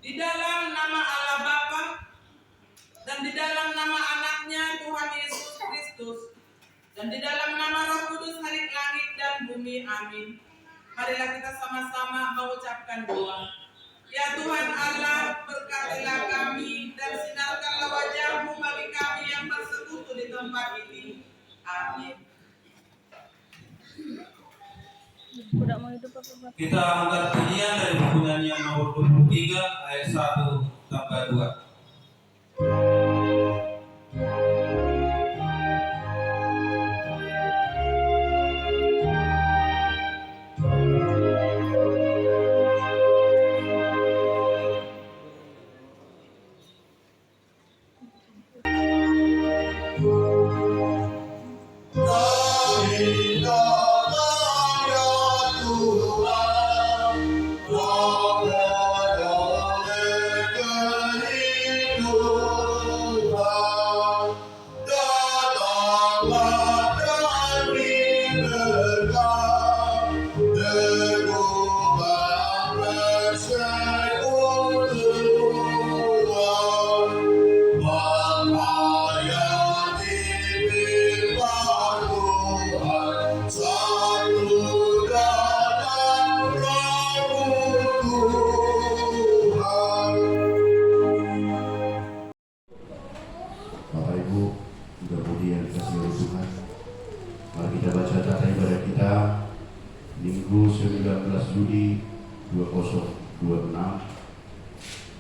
Di dalam nama Allah Bapa dan di dalam nama anaknya Tuhan Yesus Kristus dan di dalam nama Roh Kudus hari langit dan bumi, amin. Marilah kita sama-sama mengucapkan doa. Ya Tuhan Allah, berkatilah kami dan sinarkanlah wajah-Mu bagi kami yang bersekutu di tempat ini. Amin. Kita angkat nyanyian dari buku nyanyian nomor 23 ayat 1 sampai 2.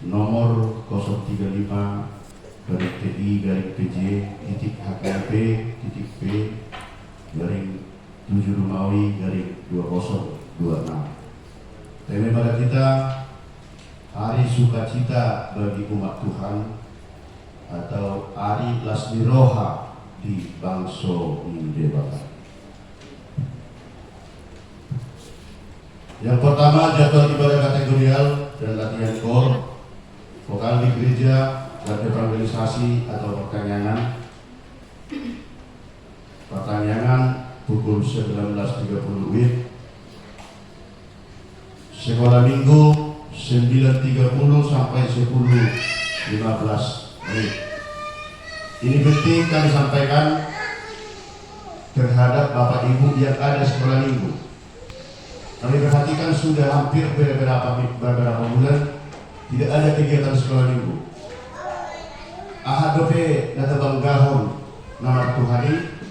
Nomor 035 garis TI garis PJ titik HKP titik P garing 7 Rumawi garing 2026. Tema pada kita Hari Sukacita bagi umat Tuhan atau Hari Lasmiroha di Bangso Indebaka. Yang pertama, jadwal ibadah kategorial dan latihan kor, vokal di gereja, dan evangelisasi atau pertanyaan. Pertanyaan pukul 19.30 WIB. Sekolah minggu 9.30 sampai 10.15 menit. Ini penting kami sampaikan terhadap Bapak Ibu yang ada sekolah minggu. Kami perhatikan sudah hampir beberapa bulan tidak ada kegiatan sekolah minggu. Ahad dope na tabanggahon nama Tuhani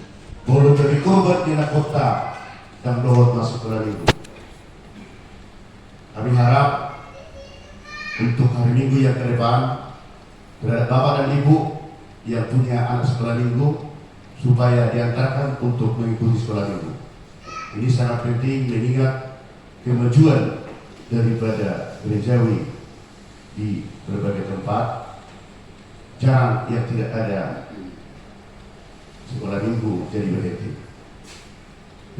boleh dari korban di kota dan dohot masuk sekolah minggu. Kami harap untuk hari Minggu yang ke depan terhadap Bapak dan Ibu yang punya anak sekolah minggu supaya diantarkan untuk mengikuti sekolah minggu. Ini sangat penting mengingat kemajuan daripada gerejawi di berbagai tempat. Jarang yang tidak ada sekolah minggu jadi berhenti.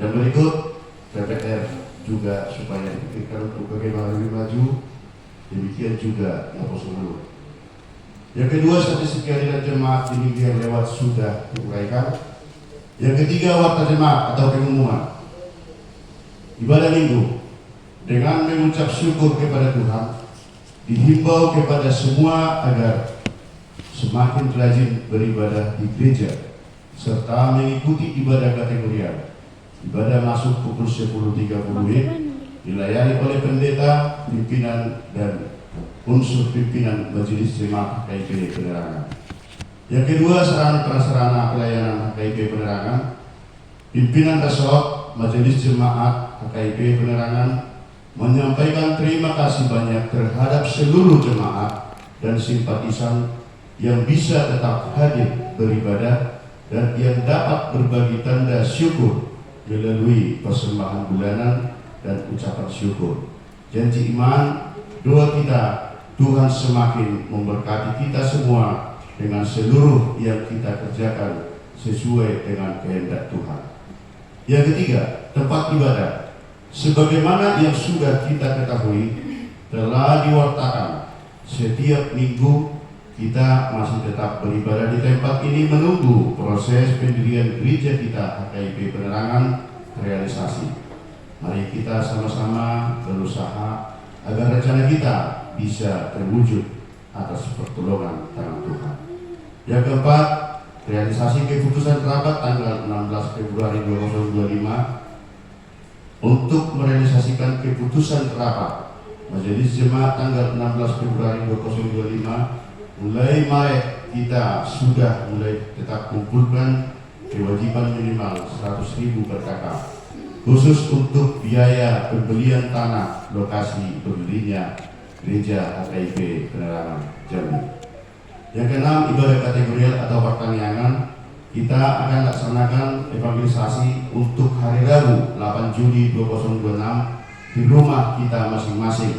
Yang berikut PPR juga supaya dipikirkan untuk bagaimana lebih maju. Demikian juga Naposulu. Yang kedua, statistik kehadiran jemaat di minggu yang lewat sudah diuraikan. Yang ketiga, warta jemaat atau pengumuman ibadah minggu dengan mengucap syukur kepada Tuhan, dihimbau kepada semua agar semakin rajin beribadah di gereja serta mengikuti ibadah kategorial. Ibadah masuk pukul 10.30 WIB, dilayani oleh pendeta, pimpinan dan unsur pimpinan Majelis Jemaat HKIP Penerangan. Yang kedua, sarana prasarana pelayanan HKIP Penerangan, pimpinan resort Majelis Jemaat HKIP Penerangan menyampaikan terima kasih banyak terhadap seluruh jemaat dan simpatisan yang bisa tetap hadir beribadah dan yang dapat berbagi tanda syukur melalui persembahan bulanan dan ucapan syukur. Janji iman, doa kita, Tuhan semakin memberkati kita semua dengan seluruh yang kita kerjakan sesuai dengan kehendak Tuhan. Yang ketiga, tempat ibadah. Sebagaimana yang sudah kita ketahui, telah diwartakan setiap minggu kita masih tetap beribadah di tempat ini menunggu proses pendirian gereja kita HKIP Penerangan realisasi. Mari kita sama-sama berusaha agar rencana kita bisa terwujud atas pertolongan tangan Tuhan. Yang keempat, realisasi keputusan rapat tanggal 16 Februari 2025 untuk merealisasikan keputusan rapat Majelis Jemaat tanggal 16 Februari 2025, mulai Maret kita sudah mulai tetap kumpulkan kewajiban minimal 100.000 per kakak, khusus untuk biaya pembelian tanah lokasi berdirinya Gereja HKIP Penerangan Jambi. Yang keenam, ibadah kategorial atau pertaniangan. Kita akan laksanakan evangelisasi untuk hari Rabu 8 Juli 2026 di rumah kita masing-masing.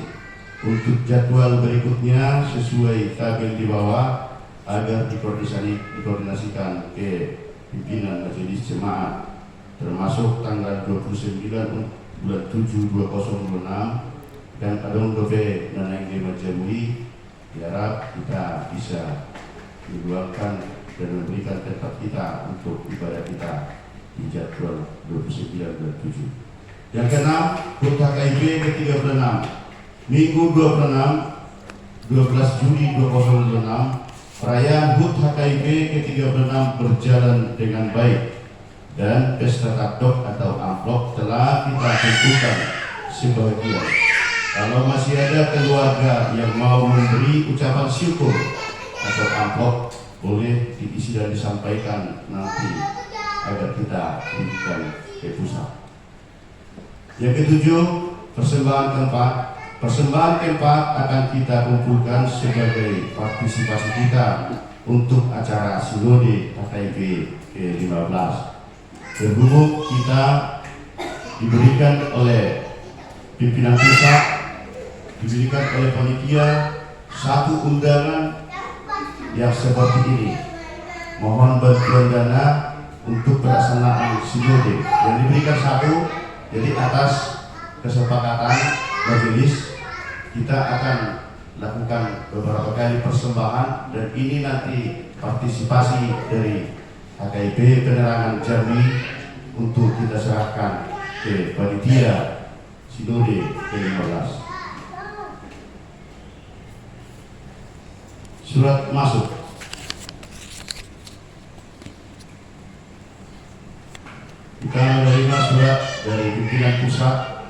Untuk jadwal berikutnya sesuai tabel di bawah agar dikoordinasikan ke pimpinan Majelis Jemaat, termasuk tanggal 29 bulan 7 2026 dan Adong Dobe Nanang Lima Jambi. Diharap kita bisa meluangkan dan memberikan tempat kita untuk ibadah kita di jadwal 29 dan 7. Yang keenam, HUT HKIP ke-36 Minggu 12 Juli 2026, perayaan HUT HKIP ke-36 berjalan dengan baik dan pesta takdok atau amplop telah kita tentukan sebagian. Kalau masih ada keluarga yang mau memberi ucapan syukur atau amplop, boleh diisi dan disampaikan nanti agar kita berikan ke pusat. Yang ketujuh, persembahan keempat akan kita kumpulkan sebagai partisipasi kita untuk acara Sinode HKIP ke-15. Berhubung kita diberikan oleh pimpinan pusat, diberikan oleh panitia satu undangan yang seperti ini. Mohon bantuan dana untuk pelaksanaan sinode yang diberikan satu. Jadi atas kesepakatan majelis kita akan lakukan beberapa kali persembahan, dan ini nanti partisipasi dari HKIP Penerangan Jambi untuk kita serahkan ke panitia sinode ke-15. Surat masuk. Kita menerima surat dari pimpinan pusat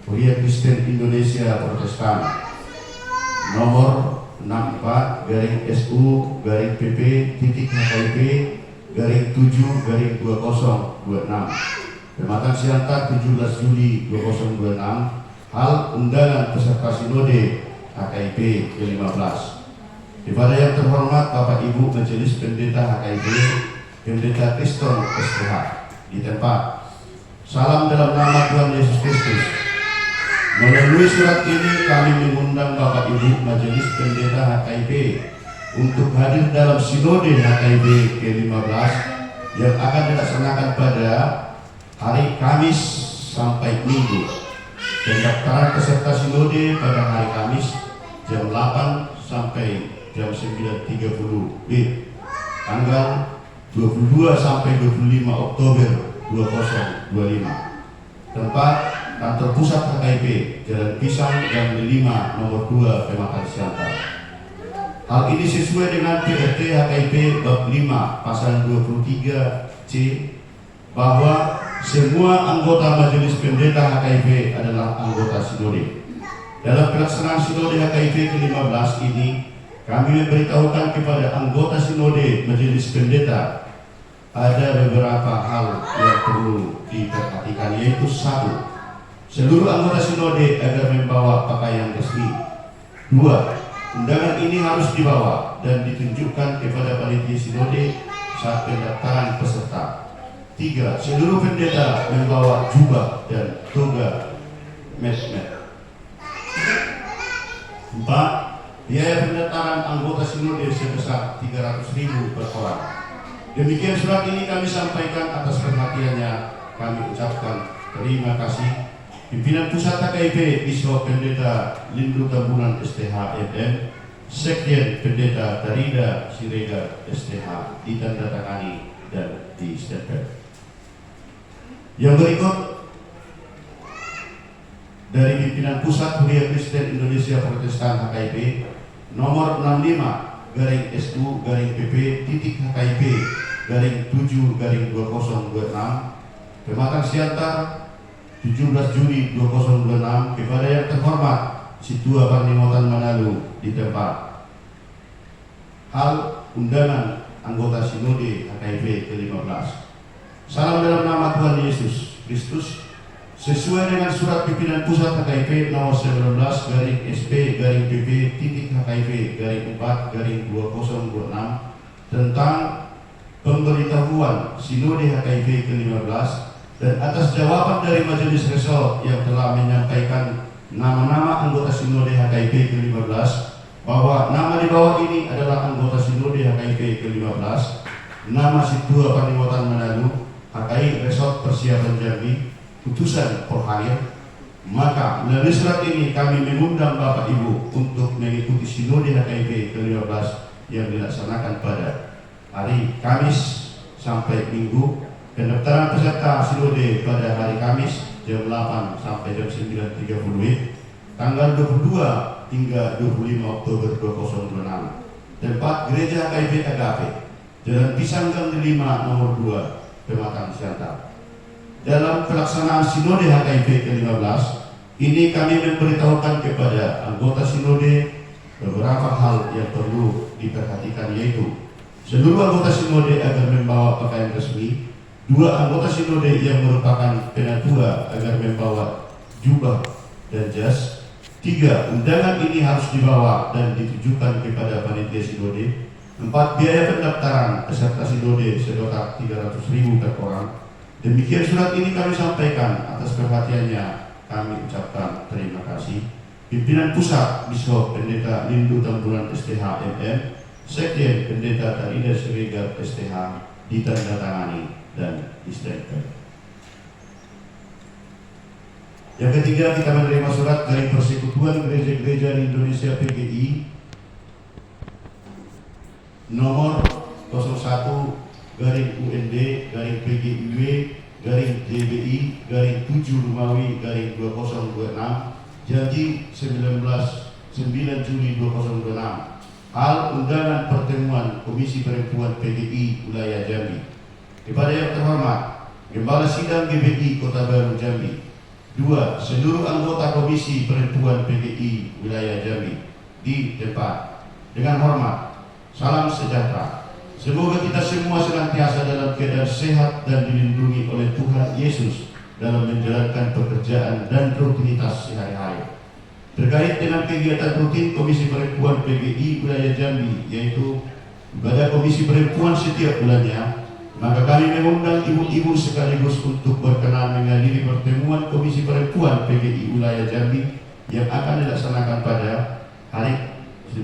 Kuliah Kristen Indonesia Protestan nomor 64-PP.HKIP-7-2026 Pematang Siantar 17 Juli 2026 hal undangan peserta sinode HKIP ke-15. Kepada yang terhormat Bapak Ibu Majelis Pendeta HKIP, Pendeta Kriston SPH di tempat. Salam dalam nama Tuhan Yesus Kristus. Melalui surat ini kami mengundang Bapak Ibu Majelis Pendeta HKIP untuk hadir dalam Sinode HKIP ke-15 yang akan dilaksanakan pada hari Kamis sampai Minggu. Pendaftaran peserta Sinode pada hari Kamis jam 8 sampai jam 9.30 tanggal 22 sampai 25 Oktober 2025. Tempat kantor pusat HKIP Jalan Pisang Gang 5 nomor 2 Pematang Siantar. Hal ini sesuai dengan PRT HKIP bab 5 pasal 23C bahwa semua anggota Majelis Pendeta HKIP adalah anggota sinode. Dalam pelaksanaan sinode HKIP ke-15 ini, kami memberitahukan kepada anggota sinode Majelis Pendeta ada beberapa hal yang perlu diperhatikan, yaitu 1. Seluruh anggota sinode agar membawa pakaian resmi. 2. Undangan ini harus dibawa dan ditunjukkan kepada panitia sinode saat pendaftaran peserta. 3. Seluruh pendeta membawa jubah dan toga mesmet. 4. Biaya pendaftaran anggota sinode sebesar 300.000 per orang. Demikian surat ini kami sampaikan atas perhatiannya. Kami ucapkan terima kasih. Pimpinan Pusat HKIP Bishop Pendeta Lindu Tambunan STH MM, Sekjen Pendeta Darida Siregar STH, ditandatangani dan distempel. Yang berikut, dari pimpinan Pusat Huria Kristen Indonesia Protestan HKIP nomor 65-SP-PP-HKIP-7/2026 Pematang Siantar 17 Juli 2026 kepada yang terhormat Situa Panimotan Manado di tempat. Hal undangan anggota Sinode HKIP ke-15. Salam dalam nama Tuhan Yesus Kristus. Sesuai dengan surat pimpinan pusat HKIP nomor 19/SP-PP-HKIP-4/2026 tentang pemberitahuan Sinode HKIP ke-15 dan atas jawaban dari Majelis Resort yang telah menyampaikan nama-nama anggota Sinode HKIP ke-15 bahwa nama di bawah ini adalah anggota Sinode HKIP ke-15, nama Situa Panimotan Manado, HKI Resort Persiapan Jambi, putusan Porhair. Maka melalui surat ini kami mengundang Bapak Ibu untuk mengikuti Sinode HKIP ke-15 yang dilaksanakan pada hari Kamis sampai Minggu. Pendaftaran peserta Sinode pada hari Kamis jam 8 sampai jam 9.30 tanggal 22 hingga 25 Oktober 2026. Tempat Gereja HKIP Agape, Jalan Pisang Gang 5 nomor 2, Pematang Siantar. Dalam pelaksanaan Sinode HKIP ke-15 ini kami memberitahukan kepada anggota Sinode beberapa hal yang perlu diperhatikan, yaitu seluruh anggota Sinode agar membawa pakaian resmi. 2 anggota Sinode yang merupakan penatua agar membawa jubah dan jas. 3 undangan ini harus dibawa dan ditujukan kepada panitia Sinode. 4 biaya pendaftaran peserta Sinode sebesar 300.000 per orang. Demikian surat ini kami sampaikan. Atas perhatiannya kami ucapkan terima kasih. Pimpinan Pusat Bishop Pendeta Lindu Tamburan STH MM, Sekjen Pendeta Talida Siregar STH, ditandatangani dan distempel. Yang ketiga, kita menerima surat dari Persekutuan Gereja-Gereja di Indonesia PGI nomor 01/UND/PGIW/DBI/7 Romawi/2026 Janji 9 Juli 2026. Hal undangan pertemuan Komisi Perempuan PGI Wilayah Jambi. Kepada yang terhormat Gembala Sidang GBI Kota Baru Jambi. 2. Seluruh anggota Komisi Perempuan PGI Wilayah Jambi di tempat. Dengan hormat, salam sejahtera. Semoga kita semua senantiasa dalam keadaan sehat dan dilindungi oleh Tuhan Yesus dalam menjalankan pekerjaan dan rutinitas sehari-hari. Terkait dengan kegiatan rutin Komisi Perempuan PGI Wilayah Jambi, yaitu ibadah Komisi Perempuan setiap bulannya, maka kami mengundang ibu-ibu sekaligus untuk berkenan menghadiri pertemuan Komisi Perempuan PGI Wilayah Jambi yang akan dilaksanakan pada hari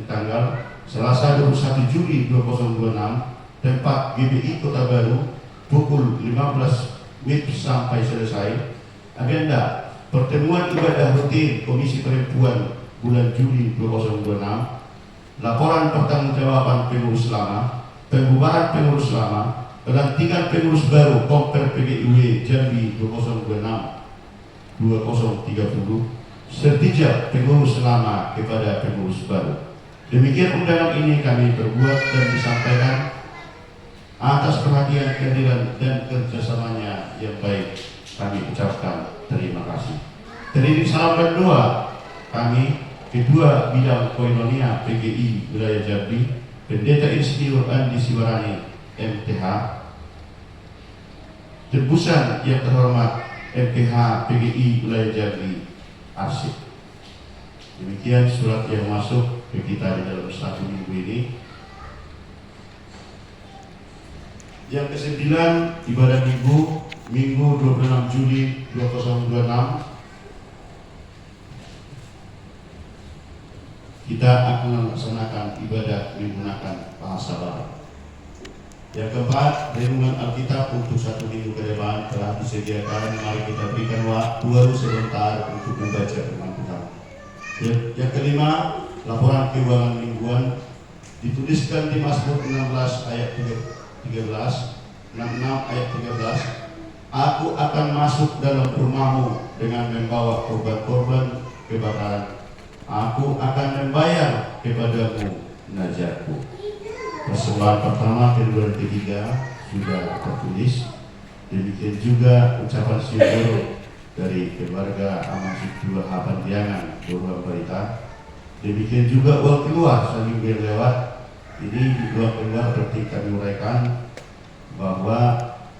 tanggal Selasa 21 Juli 2026, tempat GBI Kota Baru, pukul 15 WIB sampai selesai. Agenda pertemuan ibadah rutin Komisi Perempuan bulan Juli 2026, laporan pertanggungjawaban pengurus lama, pembubaran pengurus lama, pelantikan pengurus baru Komper PGIW Jambi 2026-2030, sertijab pengurus lama kepada pengurus baru. Demikian undangan ini kami perbuat dan disampaikan atas perhatian, kehadiran dan kerjasamanya yang baik. Kami ucapkan terima kasih. Terdiri salam dan doa kami Ketua Bidang Koinonia PGI Wilayah Jambi, Pendeta Insinyur Andi Siwarani MTH. Tembusan yang terhormat MPH PGI Wilayah Jambi Arsip. Demikian surat yang masuk ke kita di dalam 1 minggu ini. Yang ke-9, ibadah minggu 26 Juli 2026. Kita akan melaksanakan ibadah menggunakan bahasa Barat. Yang keempat, renungan Alkitab untuk 1 minggu ke depan telah disediakan. Mari kita berikan waktu sebentar untuk membaca firman Tuhan. Yang kelima, laporan keuangan mingguan dituliskan di Mazmur 16 ayat 13, 66 ayat 13. Aku akan masuk dalam rumahmu dengan membawa korban-korban kebakaran. Aku akan membayar kepadamu najarku. Persembahan pertama, kedua, dan ketiga sudah tertulis. Demikian juga ucapan syukur dari keluarga Aman Sidullah Hapandiangan Purwa Barita. Demikian juga uang keluar saling berlewat. Ini uang keluar berarti kami uraikan bahwa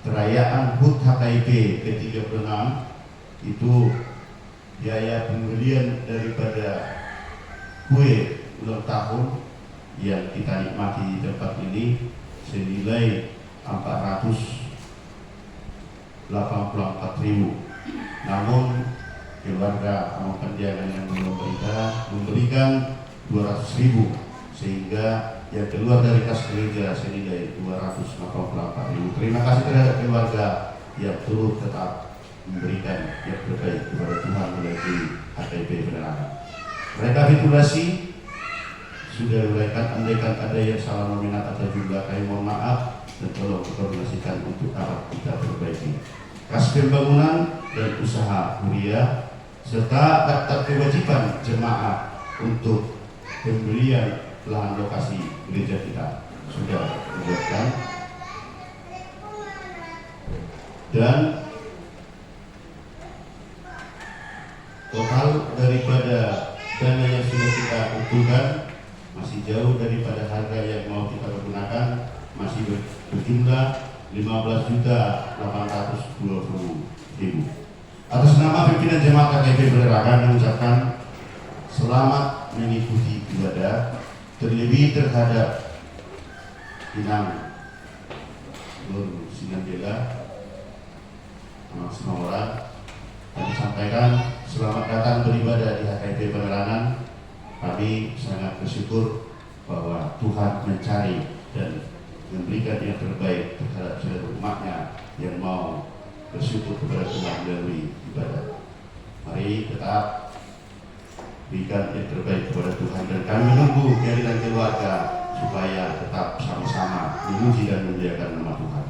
perayaan HUT HKIP ke-36 itu biaya pembelian daripada kue ulang tahun yang kita nikmati di tempat ini senilai 484.000. Namun keluarga Aman Pandiangan yang memberikan 200.000, sehingga yang keluar dari kas gereja senilai 284.000. Terima kasih terhadap keluarga yang turut tetap memberikan yang terbaik kepada Tuhan melalui HKIP Penerangan. Rekapitulasi sudah diuraikan, andaikan ada yang salah nominat atau jumlah, kami mohon maaf dan tolong dikoordinasikan untuk dapat kita perbaiki. Kas pembangunan dan usaha kuliah serta daftar kewajiban jemaah untuk pembelian lahan lokasi gereja kita sudah dibuatkan, dan total daripada dana yang sudah kita kumpulkan masih jauh daripada harga yang mau kita gunakan, masih berjumlah 15.820.000. Atas nama pimpinan Jemaat HKIP Penerangan mengucapkan selamat mengikuti ibadah, terlebih terhadap Inang Nur Sinandela anak semua orang. Kami sampaikan selamat datang beribadah di HKIP Penerangan. Kami sangat bersyukur bahwa Tuhan mencari dan memberikan yang terbaik terhadap seluruh umatnya yang mau bersyukur kepada Tuhan melalui ibadah. Mari tetap berikan yang terbaik kepada Tuhan, dan kami menunggu kehadiran keluarga supaya tetap sama-sama memuji dan memuliakan nama Tuhan.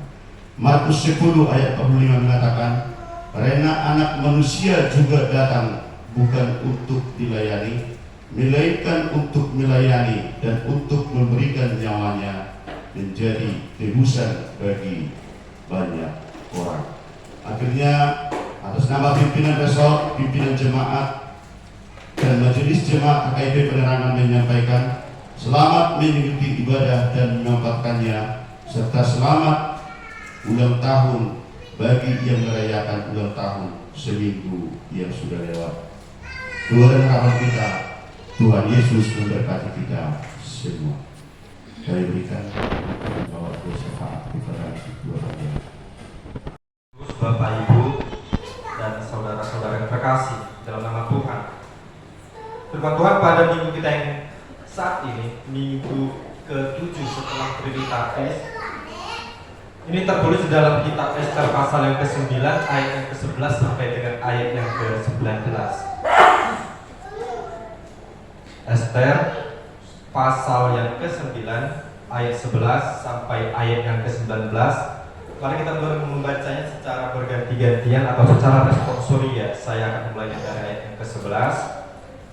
Markus 10 ayat 45 mengatakan, karena anak manusia juga datang bukan untuk dilayani, melainkan untuk melayani dan untuk memberikan nyawanya menjadi tebusan bagi banyak orang. Akhirnya atas nama pimpinan resort, pimpinan jemaat, dan majelis jemaat HKIP Penerangan menyampaikan selamat mengikuti ibadah dan menempatkannya, serta selamat ulang tahun bagi yang merayakan ulang tahun seminggu yang sudah lewat. Doa dan harapan kita, Tuhan Yesus memberkati kita semua. Kami berikan bahwa syafaat kepada kedua orang. Bapak, Ibu, dan saudara-saudara yang terkasih dalam nama Tuhan. Firman Tuhan pada minggu kita yang saat ini, minggu ke-7 setelah Trinitatis, ini tertulis dalam kitab Ester pasal yang ke-9 ayat yang ke-11 sampai dengan ayat yang ke-19. Ester pasal yang ke-9 ayat 11 sampai ayat yang ke-19. Mari kita membacanya secara berganti-gantian atau secara responsoria. Saya akan mulai dari ayat yang ke-11,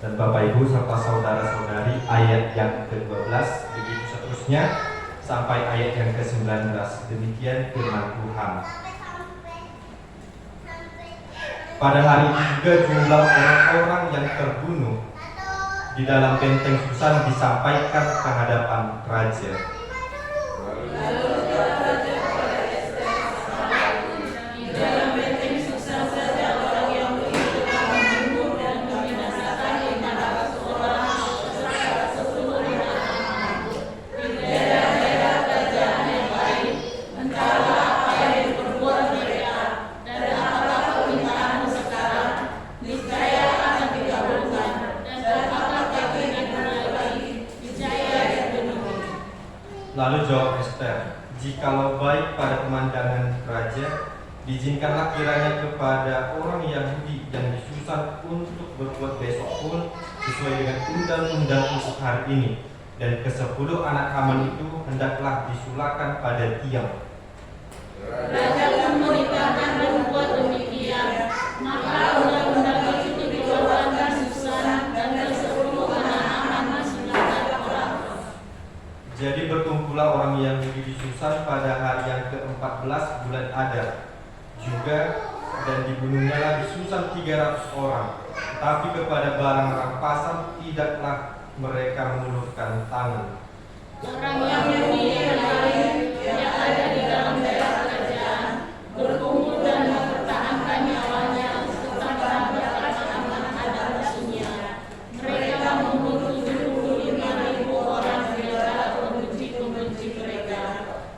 dan Bapak Ibu serta saudara-saudari ayat yang ke-12, begitu seterusnya sampai ayat yang ke-19. Demikian firman Tuhan. Pada hari itu juga jumlah orang-orang yang terbunuh di dalam benteng Susan disampaikan ke hadapan raja. Lalu jawab Ester, jikalau baik pada pemandangan raja, diizinkanlah kiranya kepada orang Yahudi yang disusun untuk berbuat besok pun sesuai dengan undang-undang untuk hari ini, dan ke-10 anak Haman itu hendaklah disulakan pada tiang. Raja pun menikahkan ke-14 bulan Adar juga, dan dibunuhnya lagi Susan 300 orang. Tetapi kepada barang rampasan tidaklah mereka mengulurkan tangan. Orang Yahudi yang lain yang ada di dalam daerah kerajaan berkumpul dan mempertahankan nyawanya sampai karena ada musuhnya. Mereka membunuh 75.000 orang di antara pembenci mereka.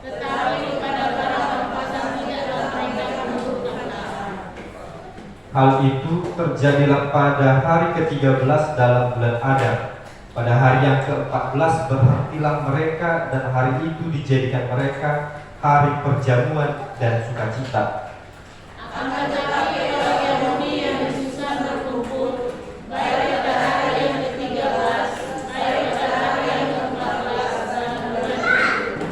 Tetapi kepada barang rampasan tidaklah mereka mengulurkan tangan. Hal itu terjadilah pada hari ke-13 dalam bulan Adar. Pada hari yang ke-14 berhentilah mereka, dan hari itu dijadikan mereka hari perjamuan dan sukacita. Akan tetapi orang Yahudi yang di Susan berkumpul, baik pada hari yang ke-13, baik pada hari yang ke-14 dalam bulan itu.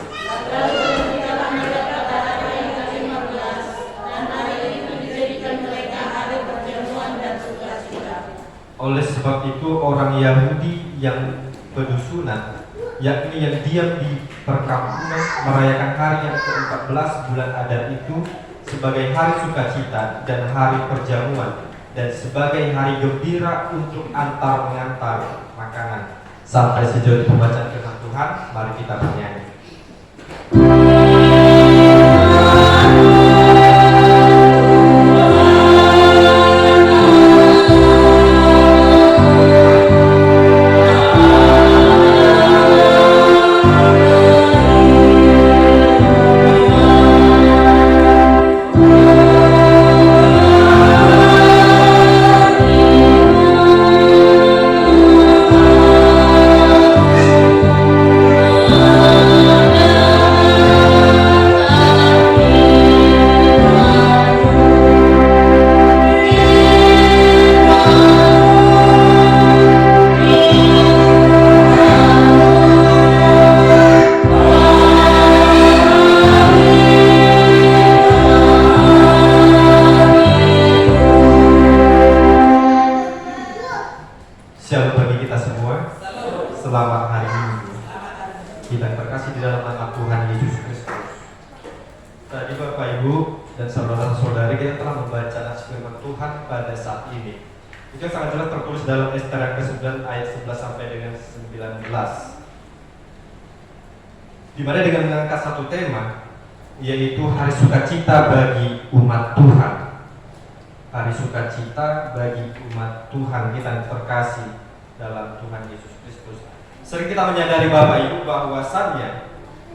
Lalu berhentilah mereka pada hari yang ke-15, dan hari itu dijadikan mereka hari perjamuan dan sukacita. Oleh sebab itu orang Yahudi yang pedusunan, yakni yang diam di perkampungan, merayakan hari yang ke-14 bulan Adar itu sebagai hari sukacita dan hari perjamuan, dan sebagai hari gembira untuk antar mengantar makanan. Sampai sejauh pembacaan firman Tuhan, mari kita bernyanyi. Shalom bagi kita semua. Selamat hari Minggu. Kita terkasih di dalam nama Tuhan Yesus Kristus. Tadi Bapak Ibu dan saudara-saudari, kita telah membaca nats firman Tuhan pada saat ini. Itu yang sangat jelas tertulis dalam Ester yang ke-9 ayat 11 sampai dengan 19. Di mana dengan mengangkat satu tema, yaitu hari sukacita bagi umat Tuhan. Hari sukacita bagi umat Tuhan kita terkasih dalam Tuhan Yesus Kristus. Sering kita menyadari Bapak Ibu bahwasannya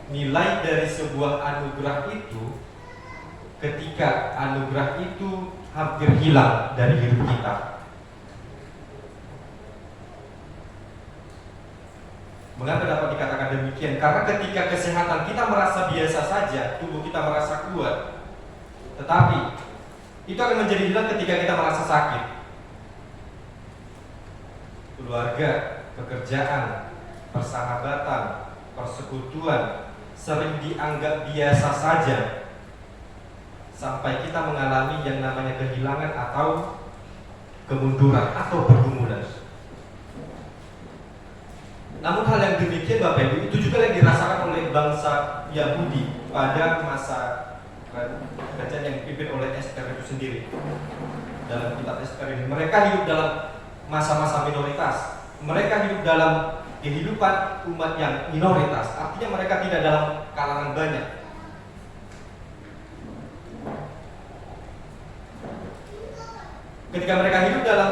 nilai dari sebuah anugerah itu, ketika anugerah itu hampir hilang dari hidup kita. Mengapa dapat dikatakan demikian? Karena ketika kesehatan kita merasa biasa saja, tubuh kita merasa kuat, tetapi itu akan menjadi hilang ketika kita merasa sakit. Keluarga, pekerjaan, persahabatan, persekutuan sering dianggap biasa saja, sampai kita mengalami yang namanya kehilangan atau kemunduran atau pergumulan. Namun hal yang demikian Bapak Ibu, itu juga yang dirasakan oleh bangsa Yahudi pada masa kerajaan yang dipimpin oleh Ester itu sendiri. Dalam kitab Ester ini, mereka hidup dalam masa-masa minoritas. Mereka hidup dalam kehidupan umat yang minoritas. Artinya mereka tidak dalam kalangan banyak. Ketika mereka hidup dalam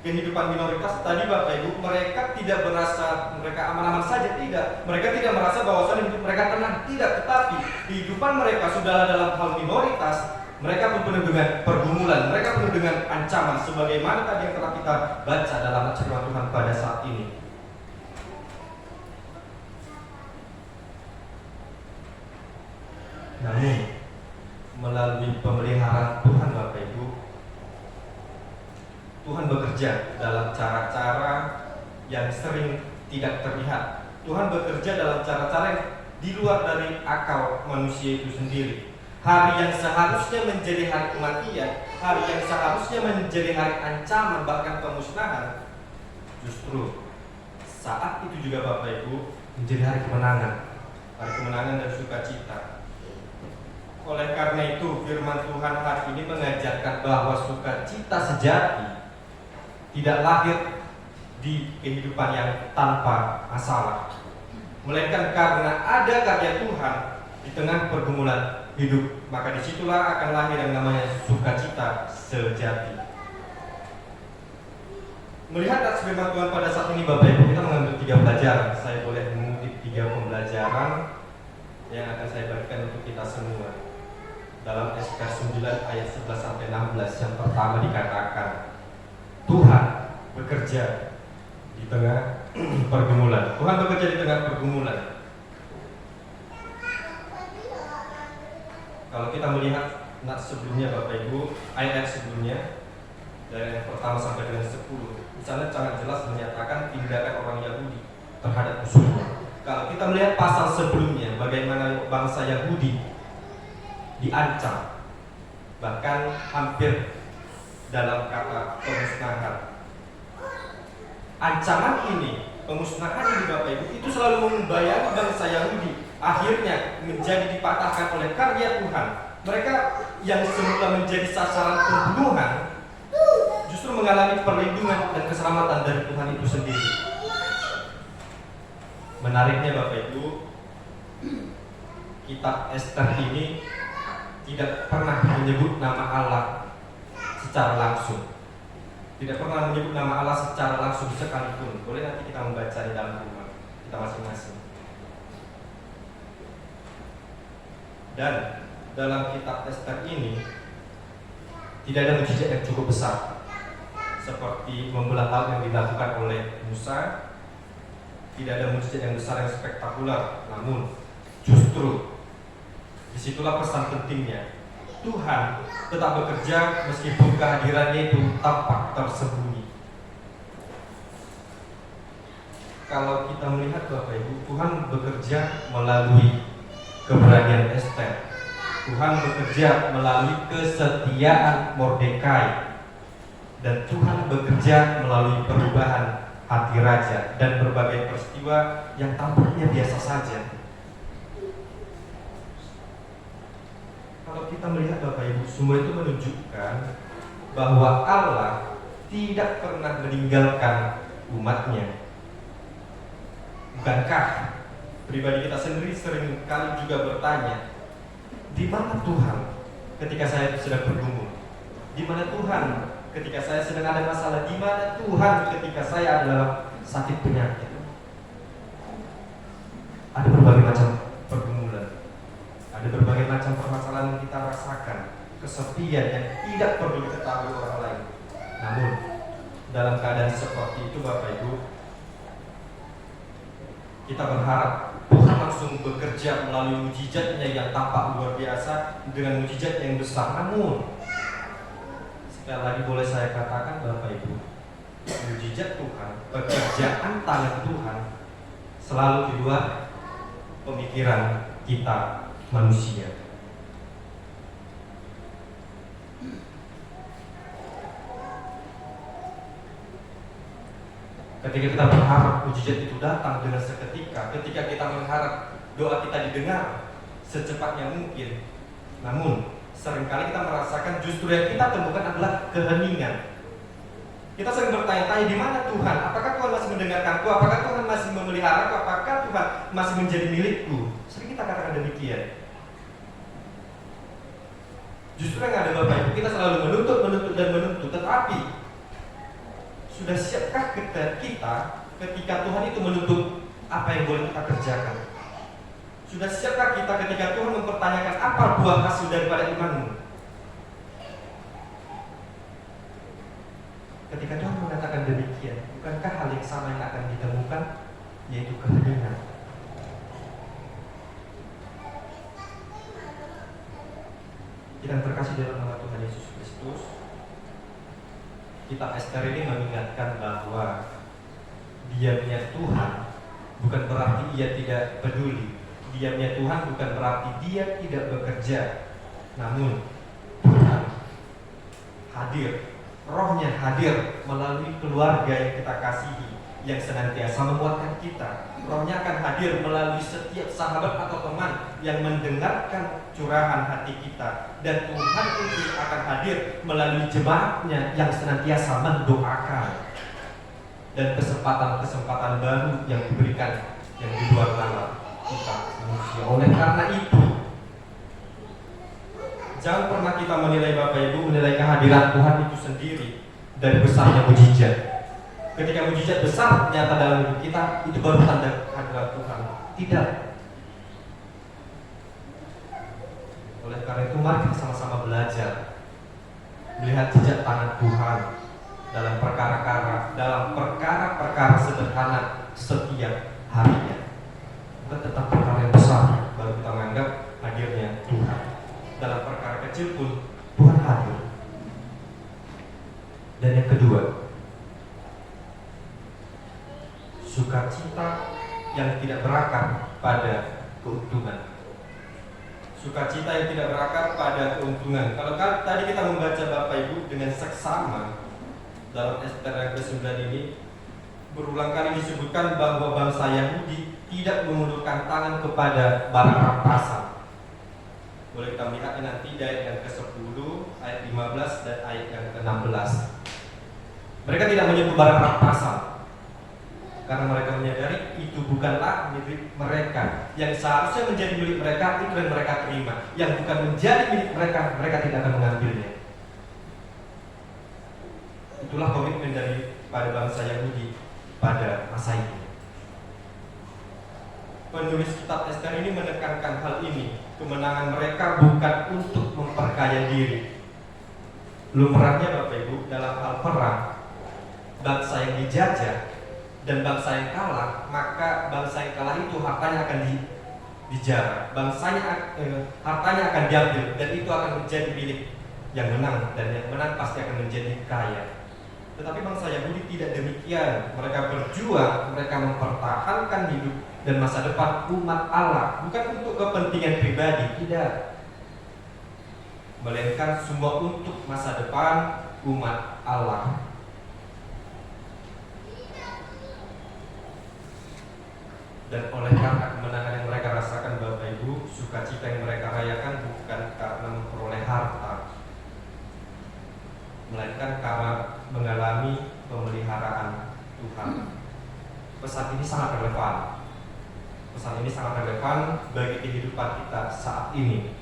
kehidupan minoritas tadi Bapak Ibu, mereka tidak merasa mereka aman-aman saja, tidak. Mereka tidak merasa bahwasannya hidup mereka tenang, tidak. Tetapi kehidupan mereka sudah dalam hal minoritas, mereka pun penuh dengan pergumulan, mereka penuh dengan ancaman, sebagaimana tadi yang telah kita baca dalam firman Tuhan pada saat ini. Namun melalui pemeliharaan Tuhan Bapak Ibu, Tuhan bekerja dalam cara-cara yang sering tidak terlihat. Tuhan bekerja dalam cara-cara yang di luar dari akal manusia itu sendiri. Hari yang seharusnya menjadi hari kematian, hari yang seharusnya menjadi hari ancaman bahkan pemusnahan, justru saat itu juga Bapak Ibu menjadi hari kemenangan dan sukacita. Oleh karena itu, firman Tuhan hari ini mengajarkan bahwa sukacita sejati tidak lahir di kehidupan yang tanpa masalah, melainkan karena ada karya Tuhan di tengah pergumulan hidup, maka disitulah akan lahir yang namanya sukacita sejati. Melihat atas firman Tuhan pada saat ini, Bapak Ibu, kita mengambil 3 pelajaran. Saya boleh mengutip 3 pembelajaran yang akan saya bagikan untuk kita semua. Dalam Ester 9 ayat 11 sampai 16, yang pertama dikatakan, Tuhan bekerja di tengah pergumulan. Tuhan bekerja di tengah pergumulan. Kalau kita melihat sebelumnya, Bapak Ibu, ayat sebelumnya dari yang pertama sampai dengan 10, di sana sangat jelas menyatakan tindakan orang Yahudi terhadap musuhnya. Kalau kita melihat pasal sebelumnya, bagaimana bangsa Yahudi diancam, bahkan hampir dalam kata pemusnahan. Ancaman ini, pemusnahan ini, Bapak Ibu, itu selalu membayangi bangsa Yahudi. Akhirnya menjadi dipatahkan oleh karya Tuhan. Mereka yang semula menjadi sasaran pembunuhan justru mengalami perlindungan dan keselamatan dari Tuhan itu sendiri. Menariknya, Bapak Ibu, kitab Ester ini tidak pernah menyebut nama Allah secara langsung. Tidak pernah menyebut nama Allah secara langsung sekalipun. Boleh nanti kita membaca di dalam rumah kita masing-masing. Dan dalam kitab Ester ini tidak ada mukjizat yang cukup besar seperti membelah laut yang dilakukan oleh Musa. Tidak ada mukjizat yang besar yang spektakuler. Namun justru disitulah pesan pentingnya. Tuhan tetap bekerja meskipun kehadirannya itu tampak tersembunyi. Kalau kita melihat, Bapak Ibu, Tuhan bekerja melalui keberanian Ester. Tuhan bekerja melalui kesetiaan Mordekai. Dan Tuhan bekerja melalui perubahan hati raja dan berbagai peristiwa yang tampaknya biasa saja. Kalau kita melihat, Bapak Ibu, semua itu menunjukkan bahwa Allah tidak pernah meninggalkan umatnya. Bukankah pribadi kita sendiri sering kali juga bertanya, di mana Tuhan ketika saya sedang bergumul? Di mana Tuhan ketika saya sedang ada masalah? Di mana Tuhan ketika saya ada dalam sakit penyakit? Ada berbagai macam pergumulan, ada berbagai macam permasalahan yang kita rasakan, kesepian yang tidak perlu diketahui orang lain. Namun dalam keadaan seperti itu, Bapak Ibu, kita berharap Tuhan langsung bekerja melalui mukjizatnya yang tampak luar biasa dengan mukjizat yang besar. Namun sekali lagi boleh saya katakan, Bapak Ibu, mukjizat Tuhan, pekerjaan tangan Tuhan selalu di luar pemikiran kita manusia. Ketika kita berharap mukjizat itu datang dengan seketika, ketika kita mengharap doa kita didengar secepatnya mungkin, namun seringkali kita merasakan justru yang kita temukan adalah keheningan. Kita sering bertanya-tanya, di mana Tuhan? Apakah Tuhan masih mendengarkanku? Apakah Tuhan masih memeliharaku? Apakah Tuhan masih menjadi milikku? Sering kita katakan demikian. Justru yang ada, Bapak Ibu, kita selalu menuntut dan menuntut. Tetapi sudah siapkah kita ketika Tuhan itu menuntut apa yang boleh kita kerjakan? Sudah siapkah kita ketika Tuhan mempertanyakan apa buah hasil daripada imanmu? Ketika Tuhan mengatakan demikian, bukankah hal yang sama yang akan ditemukan, yaitu keheningan? Kita terkasih dalam nama Tuhan Yesus Kristus, kitab Ester ini mengingatkan bahwa diamnya Tuhan bukan berarti Ia tidak peduli. Diamnya Tuhan bukan berarti Dia tidak bekerja. Namun Tuhan hadir, Rohnya hadir melalui keluarga yang kita kasihi, yang senantiasa menguatkan kita. Rohnya akan hadir melalui setiap sahabat atau teman yang mendengarkan curahan hati kita. Dan Tuhan itu akan hadir melalui jemaatnya yang senantiasa mendoakan. Dan kesempatan-kesempatan baru yang diberikan yang di luar nalar kita manusia. Oleh karena itu, jangan pernah kita menilai Bapak Ibu, menilai kehadiran Tuhan itu sendiri dari besarnya mujizat. Ketika mujizat besar nyata dalam hidup kita, itu baru tanda kehadiran Tuhan. Tidak. Oleh karena itu, mari kita sama-sama belajar melihat jejak tangan Tuhan dalam perkara-perkara sederhana setiap harinya. Bukan tentang perkara yang besar baru kita menganggap hadirnya Tuhan. Dalam perkara kecil pun Tuhan hadir. Dan yang kedua, sukacita yang tidak berakar pada keuntungan. Sukacita yang tidak berakar pada keuntungan. Kalau tadi kita membaca Bapak Ibu dengan seksama dalam Ester yang ke-9 ini, berulang kali disebutkan bahwa bangsa Yahudi tidak mengulurkan tangan kepada barang rampasan. Boleh kita lihat nanti di ayat yang ke-10, ayat 15 dan ayat yang ke-16. Mereka tidak menyentuh barang rampasan karena mereka menyadari itu bukanlah milik mereka. Yang seharusnya menjadi milik mereka itu yang mereka terima. Yang bukan menjadi milik mereka, mereka tidak akan mengambilnya. Itulah komitmen pada bangsa Yahudi pada masa itu. Penulis kitab Ester ini menekankan hal ini. Kemenangan mereka bukan untuk memperkaya diri. Lumrahnya Bapak Ibu dalam hal perang, bangsa yang dijajah dan bangsa yang kalah, maka bangsa yang kalah itu hartanya akan dijarah, hartanya akan diambil, dan itu akan menjadi milik yang menang, dan yang menang pasti akan menjadi kaya. Tetapi bangsa Yahudi tidak demikian. Mereka berjuang, mereka mempertahankan hidup dan masa depan umat Allah, bukan untuk kepentingan pribadi, tidak, melainkan semua untuk masa depan umat Allah. Dan oleh karena kemenangan yang mereka rasakan Bapak Ibu, sukacita yang mereka rayakan bukan karena memperoleh harta, melainkan karena mengalami pemeliharaan Tuhan. Pesan ini sangat relevan. Pesan ini sangat relevan bagi kehidupan kita saat ini.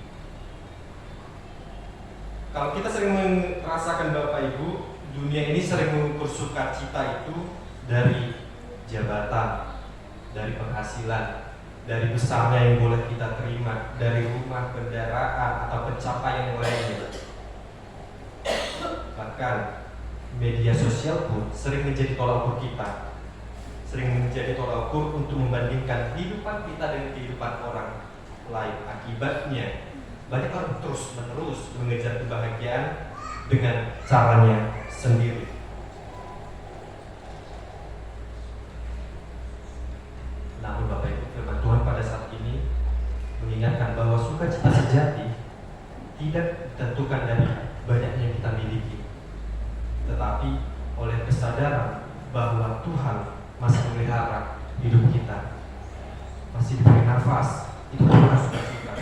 Kalau kita sering merasakan Bapak Ibu, dunia ini sering mengukur sukacita itu dari jabatan, dari penghasilan, dari besarnya yang boleh kita terima, dari rumah, kendaraan, atau pencapaian yang lainnya. Bahkan media sosial pun sering menjadi tolak ukur kita, sering menjadi tolak ukur untuk membandingkan kehidupan kita dengan kehidupan orang lain. Akibatnya banyak orang terus-menerus mengejar kebahagiaan dengan caranya sendiri. Namun Bapak Ibu, firman Tuhan pada saat ini mengingatkan bahwa sukacita sejati tidak ditentukan dari banyaknya yang kita miliki, tetapi oleh kesadaran bahwa Tuhan masih memelihara hidup kita, masih diberi nafas, itu adalah sukacita.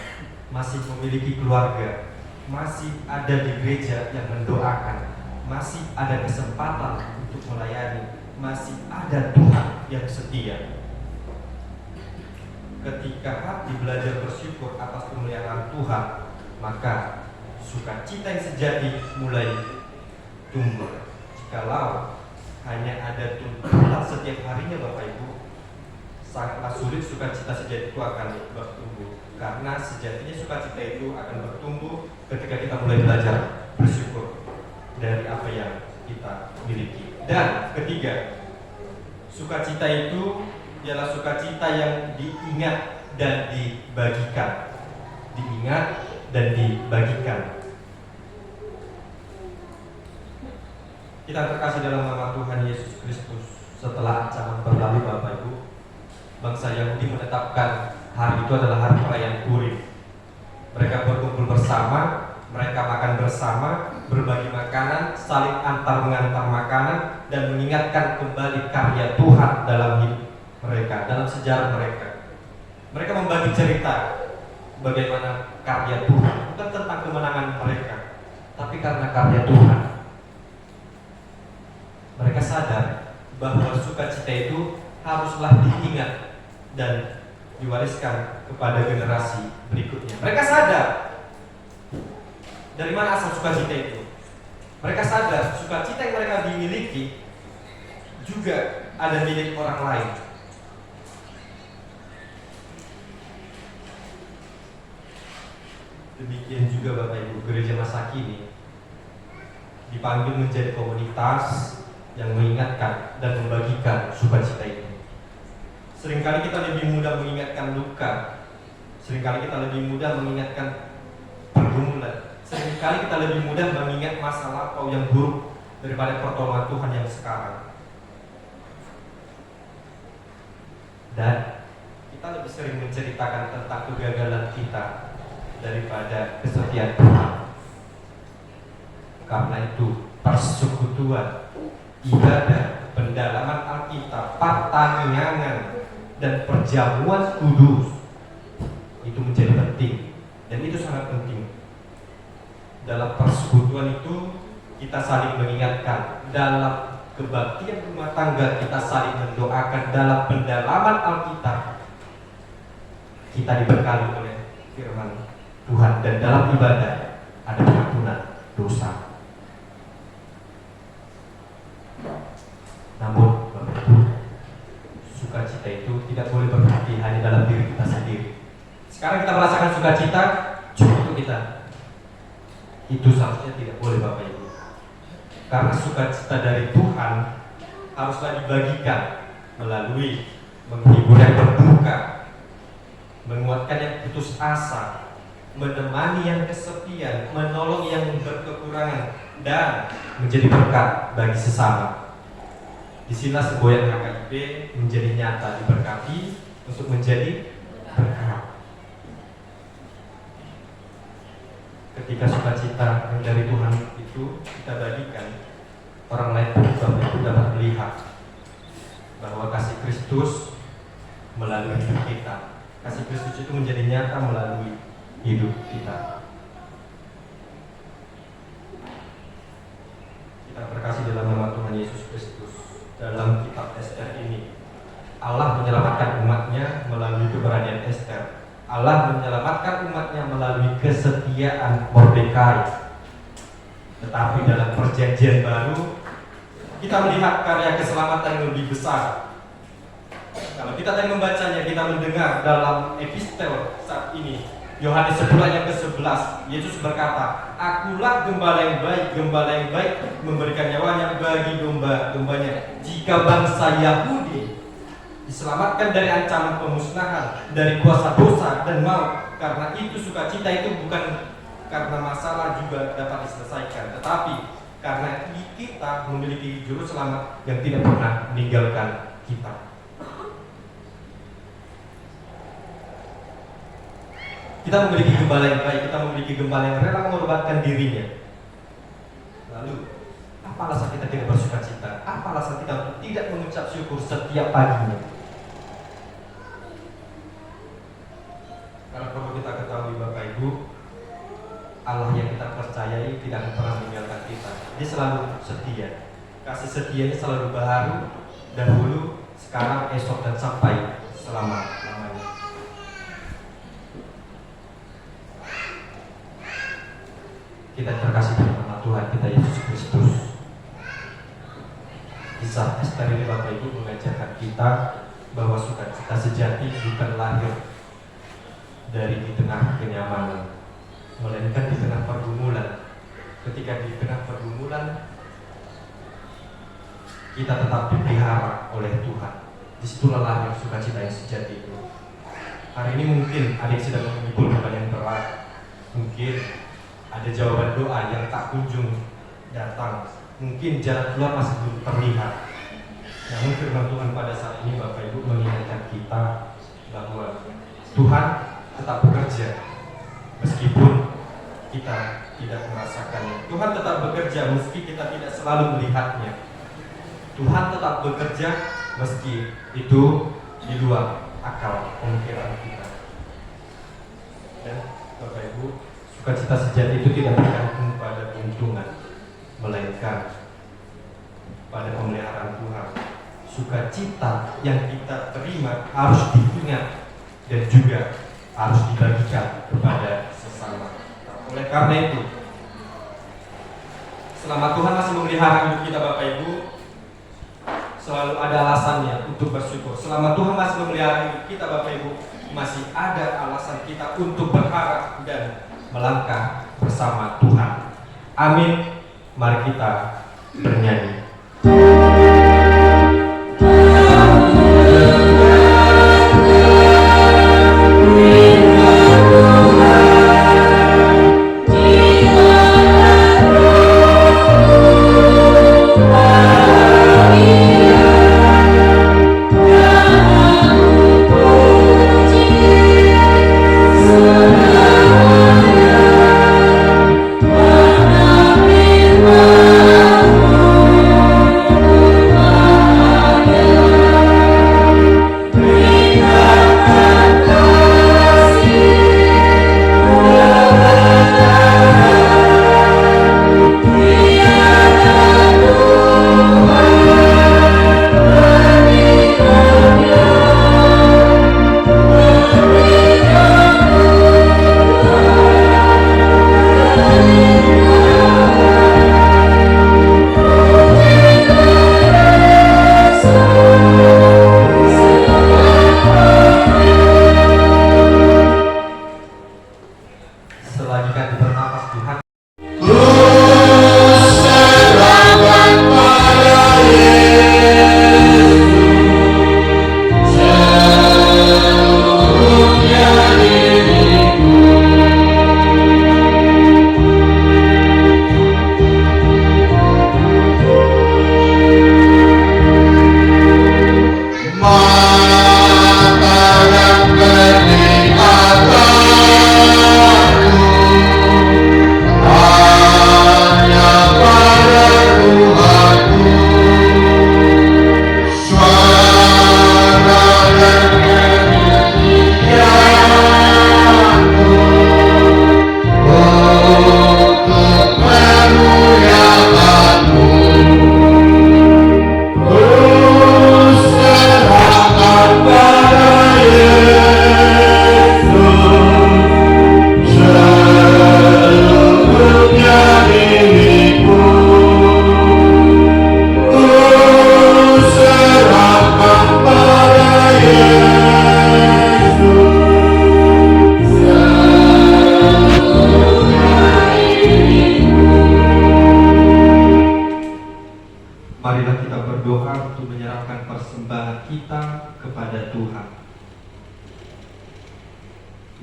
Masih memiliki keluarga, masih ada di gereja yang mendoakan, masih ada kesempatan untuk melayani, masih ada Tuhan yang setia. Ketika hati belajar bersyukur atas pemeliharaan Tuhan, maka sukacita yang sejati mulai tumbuh. Jikalau hanya ada tuntutan setiap harinya Bapak Ibu, sangatlah sulit sukacita sejati itu akan bertumbuh. Karena sejatinya sukacita itu akan bertumbuh ketika kita mulai belajar bersyukur dari apa yang kita miliki. Dan ketiga, sukacita itu ialah sukacita yang diingat dan dibagikan. Diingat dan dibagikan. Kita terkasih dalam nama Tuhan Yesus Kristus. Setelah ancaman berlalu Bapak Ibu, bangsa Yahudi menetapkan hari itu adalah hari perayaan Purim. Mereka berkumpul bersama, mereka makan bersama, berbagi makanan, saling antar mengantar makanan, dan mengingatkan kembali karya Tuhan dalam hidup mereka, dalam sejarah mereka. Mereka membagi cerita bagaimana karya Tuhan, bukan tentang kemenangan mereka, tapi karena karya Tuhan. Mereka sadar bahwa sukacita itu haruslah diingat dan diwariskan kepada generasi berikutnya. Mereka sadar dari mana asal sukacita itu. Mereka sadar sukacita yang mereka dimiliki juga ada milik orang lain. Demikian juga Bapak Ibu, gereja masa kini dipanggil menjadi komunitas yang mengingatkan dan membagikan sukacita itu. Seringkali kita lebih mudah mengingatkan luka, seringkali kita lebih mudah mengingatkan pergumulan, seringkali kita lebih mudah mengingat masa lampau yang buruk daripada pertolongan Tuhan yang sekarang. Dan kita lebih sering menceritakan tentang kegagalan kita daripada kesetiaan Tuhan. Karena itu persekutuan, ibadah, pendalaman Alkitab, pertanyaan dan perjamuan kudus itu menjadi penting, dan itu sangat penting. Dalam persekutuan itu kita saling mengingatkan, dalam kebaktian rumah tangga kita saling mendoakan, dalam pendalaman Alkitab kita dibekali oleh firman Tuhan, dan dalam ibadah ada pengampunan dosa. Namun Bapak Ibu, sukacita itu tidak boleh berhenti hanya dalam diri kita sendiri. Sekarang kita merasakan sukacita cuma untuk kita. Itu seharusnya tidak boleh Bapak Ibu. Karena sukacita dari Tuhan haruslah dibagikan melalui menghibur yang berduka, menguatkan yang putus asa, menemani yang kesepian, menolong yang berkekurangan, dan menjadi berkat bagi sesama. Disinilah semboyan HKIP menjadi nyata, diberkati untuk menjadi berkat. Ketika sukacita yang dari Tuhan itu kita bagikan, orang lain pun Bapak Ibu dapat melihat bahwa kasih Kristus melalui hidup kita. Kasih Kristus itu menjadi nyata melalui hidup kita. Kita berkasih dalam nama Tuhan Yesus Kristus. Dalam kitab Ester ini, Allah menyelamatkan umatnya melalui keberanian Ester. Allah menyelamatkan umatnya melalui kesetiaan Mordekai. Tetapi dalam perjanjian baru, kita melihat karya keselamatan yang lebih besar. Kalau kita tadi membacanya, kita mendengar dalam epistel saat ini, Yohanes 10 ayat ke-11, Yesus berkata, "Akulah gembala yang baik memberikan nyawanya bagi domba-dombanya. Jika bangsa Yahudi diselamatkan dari ancaman pemusnahan, dari kuasa dosa dan maut, karena itu sukacita itu bukan karena masalah juga dapat diselesaikan, tetapi karena kita memiliki juru selamat yang tidak pernah meninggalkan kita." Kita memiliki gembala yang baik, kita memiliki gembala yang rela mengorbankan dirinya. Lalu, apa alasan kita tidak bersukacita? Apa alasan kita untuk tidak mengucap syukur setiap paginya? Karena perlu kita ketahui Bapak Ibu, Allah yang kita percayai tidak akan pernah meninggalkan kita. Dia selalu setia. Kasih setianya selalu baru, dahulu, sekarang, esok, dan sampai selama-lamanya. Kita terkasih dalam nama Tuhan kita Yesus Kristus. Kisah Ester ini Bapak Ibu mengajarkan kita bahwa sukacita sejati bukan lahir dari di tengah kenyamanan, melainkan di tengah pergumulan. Ketika di tengah pergumulan kita tetap dipelihara oleh Tuhan, disitulah lahir sukacita yang sejati itu. Hari ini mungkin adik sedang memikul beban yang berat, mungkin ada jawaban doa yang tak kunjung datang, mungkin jalan keluar masih belum terlihat. Namun firman Tuhan pada saat ini Bapak Ibu mengingatkan kita bahwa Tuhan tetap bekerja meskipun kita tidak merasakannya. Tuhan tetap bekerja meski kita tidak selalu melihatnya. Tuhan tetap bekerja meski itu di luar akal pemikiran kita. Dan Bapak Ibu, sukacita sejati itu tidak bergantung pada keuntungan, melainkan pada pemeliharaan Tuhan. Sukacita yang kita terima harus diingat dan juga harus dibagikan kepada sesama. Oleh karena itu, selama Tuhan masih memelihara hidup kita Bapak Ibu, selalu ada alasannya untuk bersyukur. Selama Tuhan masih memelihara hidup kita Bapak Ibu, masih ada alasan kita untuk berharap dan melangkah bersama Tuhan. Amin. Mari kita bernyanyi.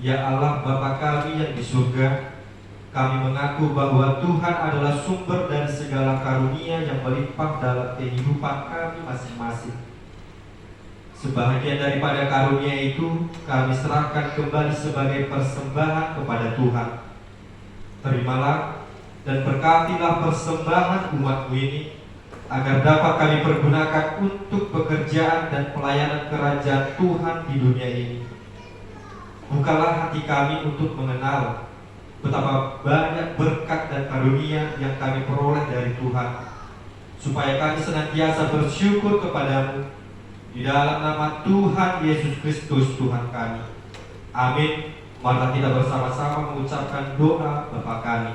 Ya Allah Bapa kami yang di surga, kami mengaku bahwa Tuhan adalah sumber dari segala karunia yang melimpah dalam kehidupan kami masing-masing. Sebahagian daripada karunia itu kami serahkan kembali sebagai persembahan kepada Tuhan. Terimalah dan berkatilah persembahan umat-Mu ini, agar dapat kami pergunakan untuk pekerjaan dan pelayanan kerajaan Tuhan di dunia ini. Bukalah hati kami untuk mengenal betapa banyak berkat dan karunia yang kami peroleh dari Tuhan, supaya kami senantiasa bersyukur kepadamu di dalam nama Tuhan Yesus Kristus Tuhan kami. Amin. Mari kita bersama-sama mengucapkan doa Bapa kami.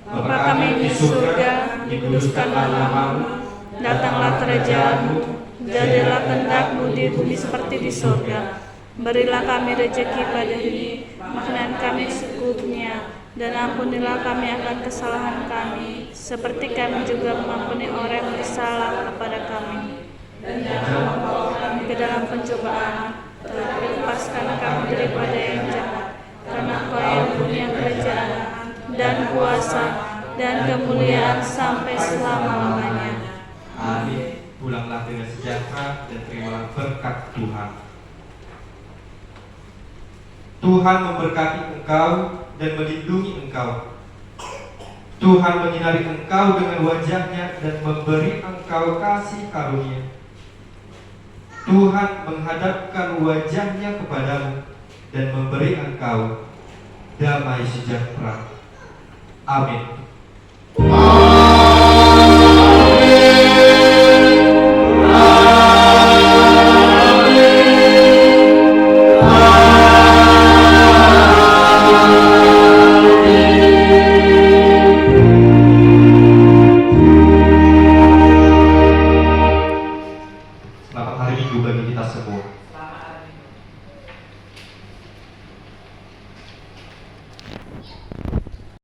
Bapa kami di surga, dikuduskanlah nama-Mu, datanglah kerajaan-Mu, jadilah kehendak-Mu di bumi seperti di surga. Berilah kami rezeki pada hari ini, makanan kami secukupnya, dan ampunilah kami akan kesalahan kami, seperti kami juga mengampuni orang yang bersalah kepada kami. Dan jangan membawa kami ke dalam pencobaan, tetapi lepaskan kami daripada yang jahat, karena Engkau yang punya kerajaan dan kuasa dan kemuliaan sampai selama-lamanya. Amin. Pulanglah dengan sejahtera dan terimalah berkat Tuhan. Tuhan memberkati engkau dan melindungi engkau. Tuhan menyinari engkau dengan wajah-Nya dan memberi engkau kasih karunia. Tuhan menghadapkan wajah-Nya kepadamu dan memberi engkau damai sejahtera. Amin.